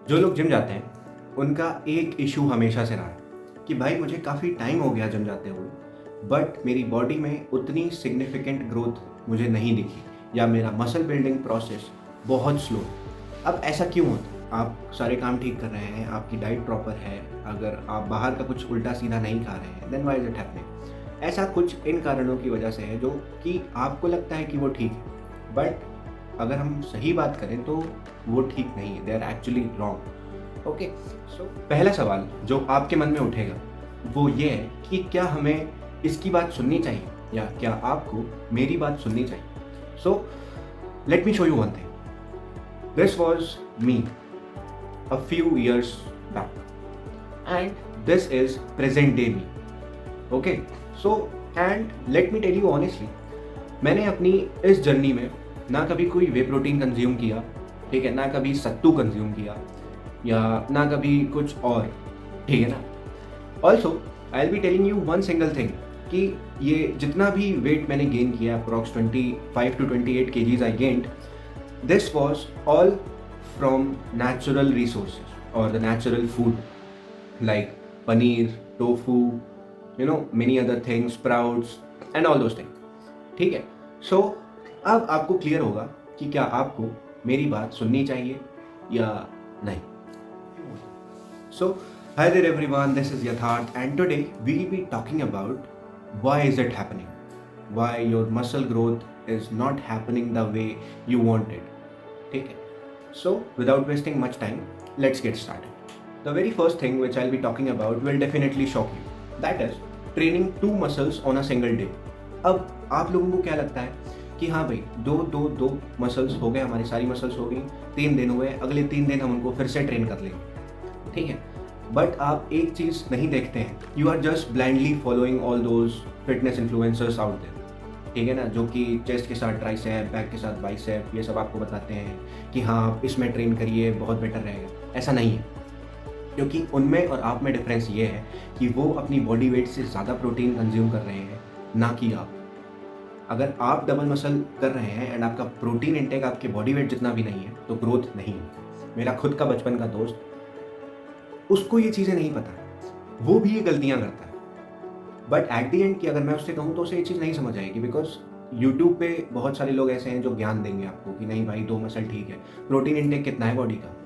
जो लोग जिम जाते हैं उनका एक इशू हमेशा से रहा है कि भाई मुझे काफ़ी टाइम हो गया जिम जाते हुए, बट मेरी बॉडी में उतनी सिग्निफिकेंट ग्रोथ मुझे नहीं दिखी या मेरा मसल बिल्डिंग प्रोसेस बहुत स्लो है। अब ऐसा क्यों होता है? आप सारे काम ठीक कर रहे हैं, आपकी डाइट प्रॉपर है, अगर आप बाहर का कुछ उल्टा सीधा नहीं खा रहे हैं, then why is it happening? ऐसा कुछ इन कारणों की वजह से है जो कि आपको लगता है कि वो ठीक है, बट अगर हम सही बात करें तो वो ठीक नहीं है, they are actually wrong. Okay, so पहला सवाल जो आपके मन में उठेगा वो ये है कि क्या हमें इसकी बात सुननी चाहिए या क्या आपको मेरी बात सुननी चाहिए? So let me show you one thing. This was me a few years back and this is present day me. Okay, so and let me tell you honestly, मैंने अपनी इस जर्नी में ना कभी कोई वे प्रोटीन कंज्यूम किया, ठीक है, ना कभी सत्तू कंज्यूम किया या ना कभी कुछ और, ठीक है ना। Also I will be telling you one single thing कि ये जितना भी वेट मैंने गेन किया, approx 25 to 28 kgs I gained, this was all from natural resources or the natural food like paneer, tofu, many other things, sprouts and all those things. ठीक है, सो अब आपको क्लियर होगा कि क्या आपको मेरी बात सुननी चाहिए या नहीं। So, hi there everyone, this is Yatharth and today we will be talking about why is it happening? Why your muscle growth is not happening the way you want it. ठीक है, so without wasting much time, let's get started. The very first thing which I'll be talking about will definitely shock you. That is training two muscles on a single day. अब आप लोगों को क्या लगता है कि हाँ भाई दो मसल्स हो गए, हमारी सारी मसल्स हो गई, 3 दिन हुए, अगले 3 दिन हम उनको फिर से ट्रेन कर लेंगे, ठीक है। बट आप एक चीज़ नहीं देखते हैं, you are just blindly following all those fitness influencers out there, ठीक है ना, जो कि चेस्ट के साथ ट्राइसेप, बैक के साथ बाइसेप, ये सब आपको बताते हैं कि हाँ आप इसमें ट्रेन करिए, बहुत बेटर रहेगा। ऐसा नहीं है, क्योंकि उनमें और आप में डिफरेंस ये है कि वो अपनी बॉडी वेट से ज़्यादा प्रोटीन कंज्यूम कर रहे हैं, ना कि आप। अगर आप डबल मसल कर रहे हैं एंड आपका प्रोटीन इंटेक आपके बॉडी वेट जितना भी नहीं है तो ग्रोथ नहीं है। मेरा खुद का बचपन का दोस्त, उसको ये चीज़ें नहीं पता, वो भी ये गलतियाँ करता है, बट एट द एंड कि अगर मैं उससे कहूँ तो उसे ये चीज़ नहीं समझ आएगी, बिकॉज यूट्यूब पे बहुत सारे लोग ऐसे हैं जो ज्ञान देंगे आपको कि नहीं भाई 2 मसल ठीक है, प्रोटीन इंटेक कितना है बॉडी का,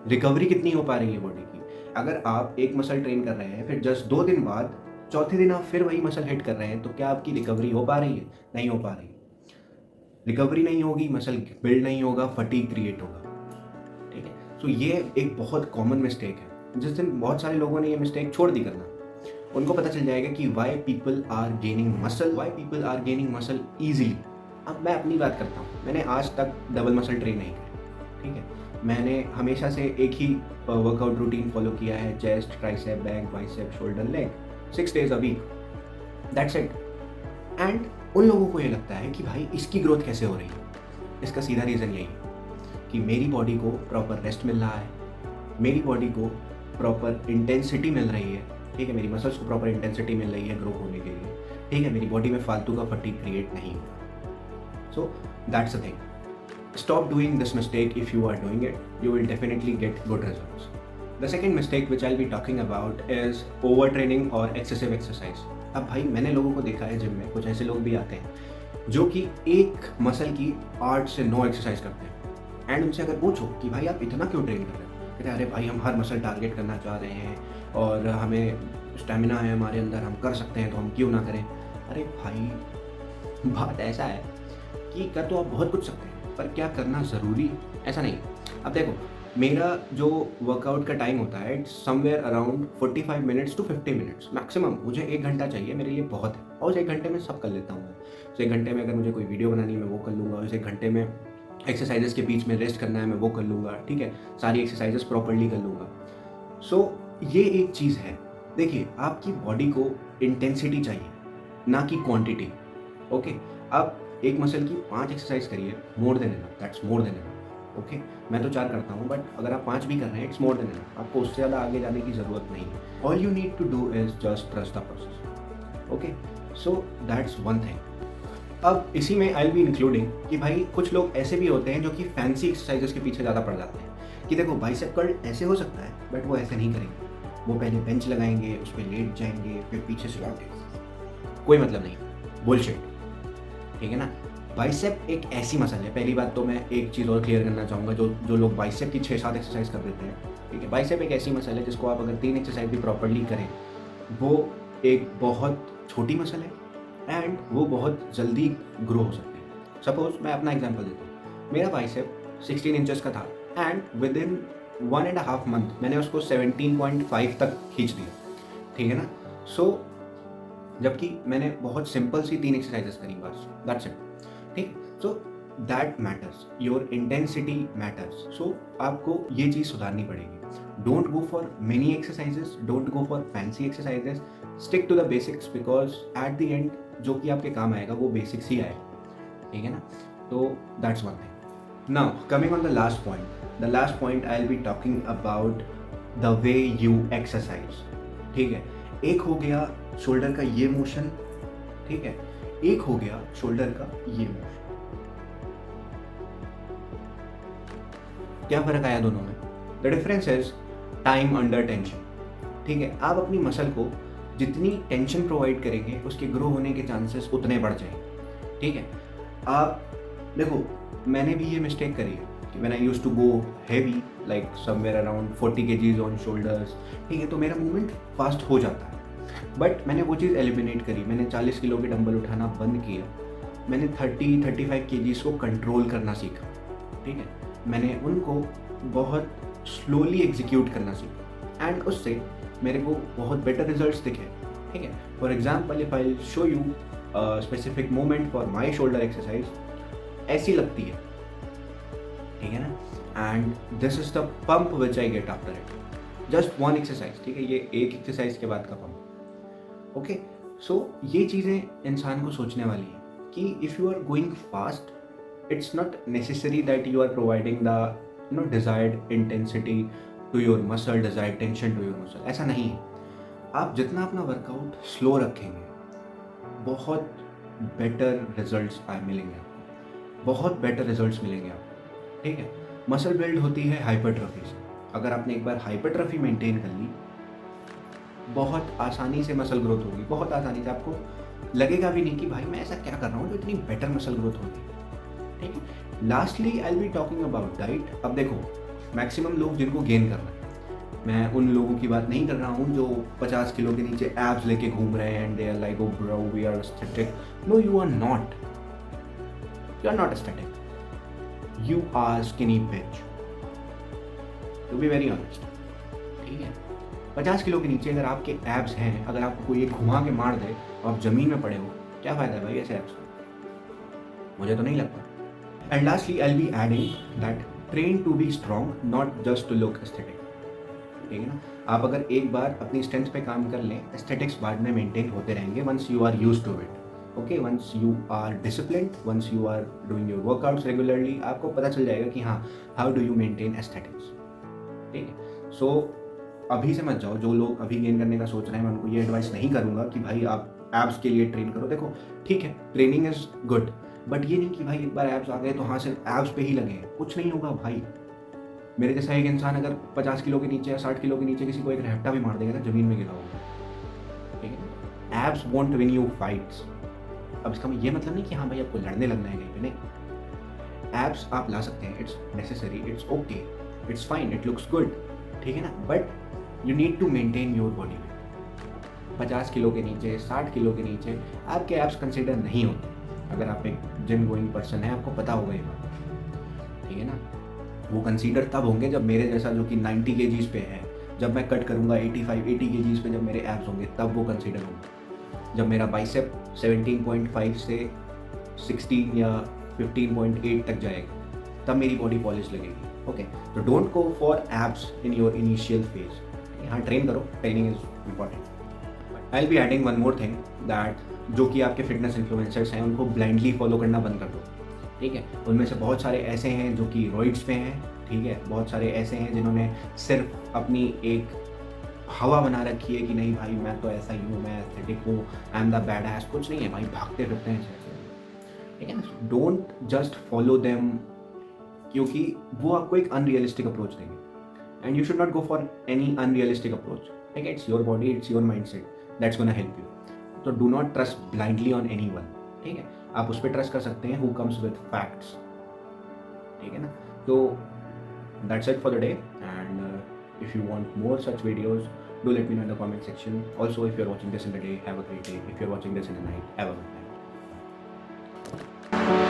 रिकवरी कितनी हो पा रही है बॉडी की। अगर आप एक मसल ट्रेन कर रहे हैं, फिर जस्ट 2 दिन बाद चौथे दिन आप फिर वही मसल हिट कर रहे हैं, तो क्या आपकी रिकवरी हो पा रही है? नहीं हो पा रही। रिकवरी नहीं होगी, मसल बिल्ड नहीं होगा, फटीग क्रिएट होगा, ठीक है। सो ये एक बहुत कॉमन मिस्टेक है। जिस दिन बहुत सारे लोगों ने ये मिस्टेक छोड़ दी करना, उनको पता चल जाएगा कि why people are gaining muscle easily. अब मैं अपनी बात करता हूँ, मैंने आज तक डबल मसल ट्रेन नहीं किया, ठीक है। मैंने हमेशा से एक ही वर्कआउट रूटीन फॉलो किया है, chest, tricep, back, bicep, shoulder, leg, 6 days a week, that's it. And उन लोगों को ये लगता है कि भाई इसकी ग्रोथ कैसे हो रही है। इसका सीधा रीज़न यही है कि मेरी बॉडी को प्रॉपर रेस्ट मिल रहा है, मेरी बॉडी को प्रॉपर इंटेंसिटी मिल रही है, ठीक है, मेरी मसल्स को प्रॉपर इंटेंसिटी मिल रही है ग्रो होने के लिए, ठीक है, मेरी बॉडी में फालतू का फटीग क्रिएट नहीं हो रहा। So that's the thing, stop doing this mistake. If you are doing it, you will definitely get good results. The second mistake which I'll be talking about is overtraining or excessive exercise. अब भाई मैंने लोगों को देखा है gym में, कुछ ऐसे लोग भी आते हैं जो कि एक मसल की 8 से 9 एक्सरसाइज करते हैं, एंड उनसे अगर पूछो कि भाई आप इतना क्यों ट्रेन कर रहे हो, कहते हैं अरे भाई हम हर मसल टारगेट करना चाह रहे हैं और हमें स्टेमिना है हमारे अंदर, हम कर सकते हैं तो हम क्यों ना करें। अरे भाई बात ऐसा है कि कर तो आप बहुत कुछ सकते हैं, पर क्या करना ज़रूरी, ऐसा नहीं। अब देखो, मेरा जो वर्कआउट का टाइम होता है it's somewhere around 45 minutes to 50 minutes maximum. मुझे 1 घंटा चाहिए, मेरे लिए बहुत है, और उस 1 घंटे में सब कर लेता हूँ मैं। उस 1 घंटे में अगर मुझे कोई वीडियो बनानी है मैं वो कर लूँगा, उस 1 घंटे में एक्सरसाइजेस के बीच में रेस्ट करना है मैं वो कर लूँगा, ठीक है, सारी एक्सरसाइजेस प्रॉपरली कर लूँगा। सो ये एक चीज़ है। देखिए, आपकी बॉडी को इंटेंसिटी चाहिए, ना कि क्वांटिटी। ओके, अब एक मसल की 5 एक्सरसाइज करिए, more than enough, that's more than enough. Okay, मैं तो 4 करता हूँ, बट अगर आप 5 भी कर रहे हैं इट्स मोर देन इनफ, आपको उससे ज़्यादा आगे जाने की ज़रूरत नहीं है। All you need to do is just trust the process. Okay, so that's one thing. अब इसी में आई विल बी इंक्लूडिंग कि भाई कुछ लोग ऐसे भी होते हैं जो कि फैंसी एक्सरसाइजेस के पीछे ज़्यादा पड़ जाते हैं, कि देखो बाइसेप कर्ल ऐसे हो सकता है, बट वो ऐसे नहीं करेंगे। वो पहले बेंच लगाएंगे, उस पर लेट जाएंगे, फिर पीछे से लौटेंगे। कोई मतलब नहीं, बुलशिट, ठीक है ना। बाइसेप एक ऐसी मसल है, पहली बात तो मैं एक चीज़ और क्लियर करना चाहूँगा, जो जो लोग बाइसेप की 6-7 एक्सरसाइज कर देते हैं, ठीक है। बाइसेप एक ऐसी मसल है जिसको आप अगर 3 एक्सरसाइज भी प्रॉपरली करें, वो एक बहुत छोटी मसल है एंड वो बहुत जल्दी ग्रो हो सकती है। सपोज मैं अपना एग्जांपल देता हूँ, मेरा बाइसेप 16 इंचेस का था एंड विद इन 1.5 मंथ मैंने उसको 17.5 तक खींच दिया, ठीक है ना। सो जबकि मैंने बहुत सिंपल सी 3 एक्सरसाइजेस करी बस, दैट्स इट, ठीक। So that matters, your intensity matters. So आपको ये चीज़ सुधारनी पड़ेगी। Don't go for many exercises, don't go for fancy exercises, stick to the basics, because at the end जो कि आपके काम आएगा वो बेसिक्स ही आएगा, ठीक है ना। तो that's one thing. Now coming on the last point I will be talking about the way you exercise, ठीक है। एक हो गया शोल्डर का ये मोशन, ठीक है, एक हो गया शोल्डर का ये मोशन। क्या फर्क आया दोनों में? The difference is time under tension, ठीक है। आप अपनी मसल को जितनी टेंशन प्रोवाइड करेंगे उसके ग्रो होने के चांसेस उतने बढ़ जाएंगे, ठीक है। आप देखो, मैंने भी ये मिस्टेक करी है कि when I used to go heavy like somewhere around 40 kgs on shoulders, ठीक है, तो मेरा मूवमेंट फास्ट हो जाता है। बट मैंने वो चीज़ एलिमिनेट करी, मैंने 40 किलो के डंबल उठाना बंद किया, मैंने 30-35 kgs को कंट्रोल करना सीखा, ठीक है। मैंने उनको बहुत स्लोली एग्जीक्यूट करना सीखा एंड उससे मेरे को बहुत बेटर रिजल्ट्स दिखे, ठीक है। For example if I show you specific movement for my shoulder exercise, ऐसी लगती है, ठीक है ना। And this is the pump which I get after it, just one exercise, ठीक है। ये एक एक्सरसाइज के बाद का पंप, ओके। सो ये चीज़ें इंसान को सोचने वाली है कि if you are going fast, it's not necessary that you are providing the desired intensity to your muscle, desired tension to your muscle, ऐसा नहीं है। आप जितना अपना वर्कआउट स्लो रखेंगे बहुत बेटर रिजल्ट्स मिलेंगे आपको, बहुत बेटर रिजल्ट्स मिलेंगे आपको, ठीक है। मसल बिल्ड होती है हाइपरट्रॉफी से। अगर आपने एक बार हाइपरट्रॉफी मेंटेन कर ली, बहुत आसानी से मसल ग्रोथ होगी, बहुत आसानी से। आपको लगेगा भी नहीं कि भाई मैं ऐसा क्या कर रहा हूँ जो इतनी बेटर मसल ग्रोथ होगी, ठीक है। Lastly I will be talking about diet. अब देखो, मैक्सिमम लोग जिनको गेन करना है, मैं उन लोगों की बात नहीं कर रहा हूँ जो 50 किलो के नीचे एब्स लेके घूम रहे हैं and they are like oh bro we are aesthetic. No, you are not, you are not aesthetic, you are skinny bitch, to be very honest, ठीक है। 50 किलो के नीचे अगर आपके एब्स हैं, अगर आपको कोई एक घुमा के मार दे और आप जमीन में पड़े हो, क्या फ़ायदा है भाई ऐसे एब्स का? मुझे तो नहीं लगता। And lastly, I'll be adding that train to be strong, not just to look aesthetic, ठीक है ना। आप अगर एक बार अपनी स्ट्रेंथ पे काम कर लें, एस्थेटिक्स बाद में मेंटेन होते रहेंगे once you are used to it, okay, once you are disciplined, once you are doing your workouts regularly, आपको पता चल जाएगा कि हाँ, how do you maintain aesthetics, ठीक है। सो अभी से मत जाओ, जो लोग अभी गेन करने का सोच रहे हैं मैं उनको ये एडवाइस नहीं करूँगा कि भाई आप एब्स के लिए ट्रेन करो। देखो ठीक है, ट्रेनिंग इज़ गुड, बट ये नहीं कि भाई एक बार एब्स आ गए तो हाँ सिर्फ एब्स पे ही लगे हैं, कुछ नहीं होगा भाई। मेरे जैसा एक इंसान अगर 50 किलो के नीचे या 60 किलो के नीचे किसी को एक रैप्टा भी मार देगा ना, जमीन में गिरा होगा, ठीक है। Abs won't win you fights. अब इसका ये मतलब नहीं कि हाँ भाई आपको लड़ने लगना है कहीं पे, नहीं। एब्स आप ला सकते हैं, it's necessary, it's okay, it's fine, it looks good, ठीक है ना। But you need to maintain your body weight. 50 kilo के नीचे, 60 किलो के नीचे आपके एब्स कंसिडर नहीं होते। अगर आप एक जिम गोइंग पर्सन है, आपको पता होगा ये बात, ठीक है ना। वो कंसीडर तब होंगे जब मेरे जैसा जो कि 90 kgs पे है, जब मैं कट करूँगा 85-80 kgs पे, जब मेरे एब्स होंगे तब वो कंसीडर होंगे। जब मेरा बाइसेप 17.5 से 16 या 15.8 तक जाएगा तब मेरी बॉडी पॉलिश लगेगी, ओके। तो don't go for abs in your initial phase. यहाँ ट्रेन करो, training is important. I will be adding one more thing that जो कि आपके फिटनेस इन्फ्लुएंसर्स हैं उनको ब्लाइंडली फॉलो करना बंद कर दो, ठीक है। उनमें से बहुत सारे ऐसे हैं जो कि रॉइड्स पे हैं, ठीक है। बहुत सारे ऐसे हैं जिन्होंने सिर्फ अपनी एक हवा बना रखी है कि नहीं भाई मैं तो ऐसा ही हूँ, मैं एस्थेटिक हूँ, I am the bad S. कुछ नहीं है भाई, भागते फिरते हैं, ठीक है ना। डोंट जस्ट फॉलो देम क्योंकि वो आपको एक अनरियलिस्टिक अप्रोच देंगे and you should not go for any unrealistic approach. ठीक है, it's your body, it's your mindset that's gonna help you. तो do not trust blindly on anyone. ठीक है, आप उस पर ट्रस्ट कर सकते हैं हु कम्स विद फैक्ट्स। ठीक है ना, तो that's it for the day and if you want more such videos do let me know in the comment section. Also, if you're watching this in the day, have a great day. If you're watching this in the night, have a good night.